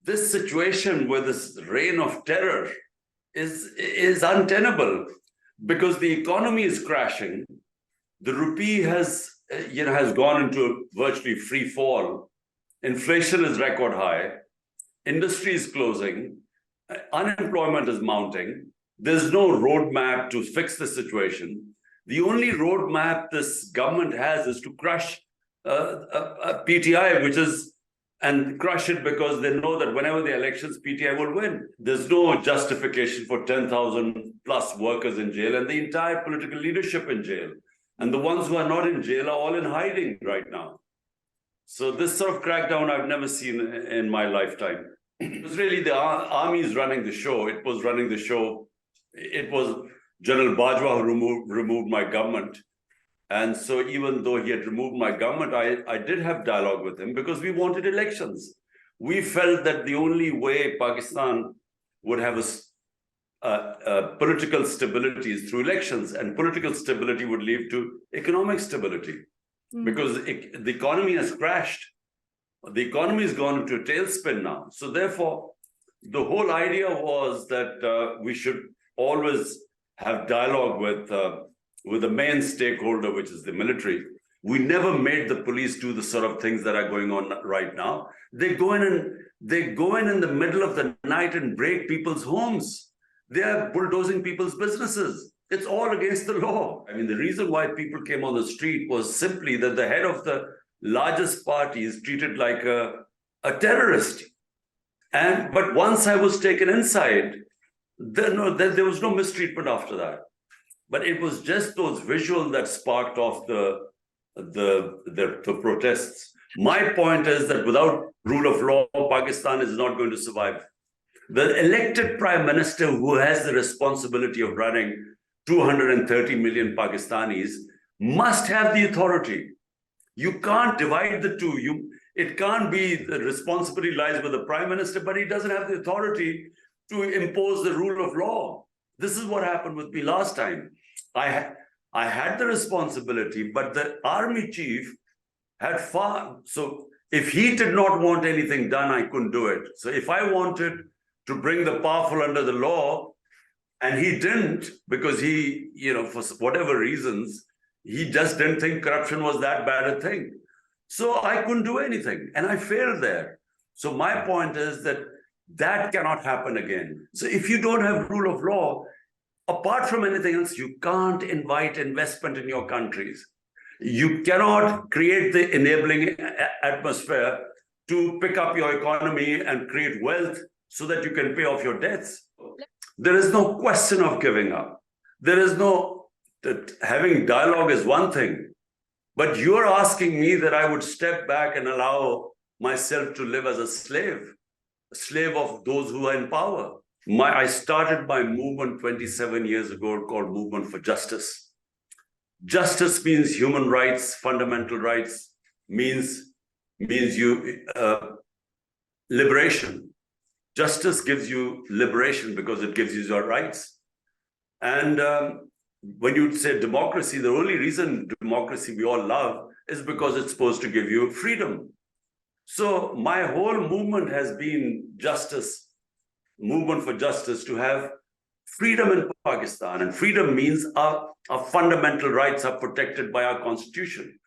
this situation with this reign of terror is untenable, because the economy is crashing. The rupee has gone into virtually free fall. Inflation is record high. Industry is closing. Unemployment is mounting. There's no roadmap to fix the situation. The only roadmap this government has is to crush PTI, and crush it because they know that whenever the elections, PTI will win. There's no justification for 10,000 plus workers in jail and the entire political leadership in jail. And the ones who are not in jail are all in hiding right now. So this sort of crackdown I've never seen in my lifetime. It was really the army is running the show. It was running the show. It was General Bajwa who removed my government. And so even though he had removed my government, I did have dialogue with him because we wanted elections. We felt that the only way Pakistan would have a political stability is through elections, and political stability would lead to economic stability because the economy has crashed. The economy has gone into a tailspin now. So therefore, the whole idea was that we should always have dialogue with the main stakeholder, which is the military. We never made the police do the sort of things that are going on right now. They go in the middle of the night and break people's homes. They are bulldozing people's businesses. It's all against the law. I mean, the reason why people came on the street was simply that the head of the largest party is treated like a terrorist. But once I was taken inside, there was no mistreatment after that. But it was just those visuals that sparked off the protests. My point is that without rule of law, Pakistan is not going to survive. The elected prime minister who has the responsibility of running 230 million Pakistanis must have the authority. You can't divide the two. It can't be the responsibility lies with the prime minister, but he doesn't have the authority to impose the rule of law. This is what happened with me last time. I had the responsibility, but the army chief had so if he did not want anything done, I couldn't do it. So if I wanted to bring the powerful under the law, and he didn't, because he, for whatever reasons, he just didn't think corruption was that bad a thing. So I couldn't do anything, and I failed there. So my point is that cannot happen again. So if you don't have rule of law, apart from anything else, you can't invite investment in your countries. You cannot create the enabling atmosphere to pick up your economy and create wealth so that you can pay off your debts. There is no question of giving up. There is having dialogue is one thing, but you're asking me that I would step back and allow myself to live as a slave of those who are in power. I started my movement 27 years ago called Movement for Justice. Justice means human rights, fundamental rights, means liberation. Justice gives you liberation because it gives you your rights. And when you say democracy, the only reason democracy we all love is because it's supposed to give you freedom. So my whole movement has been justice, movement for justice, to have freedom in Pakistan. And freedom means our fundamental rights are protected by our constitution.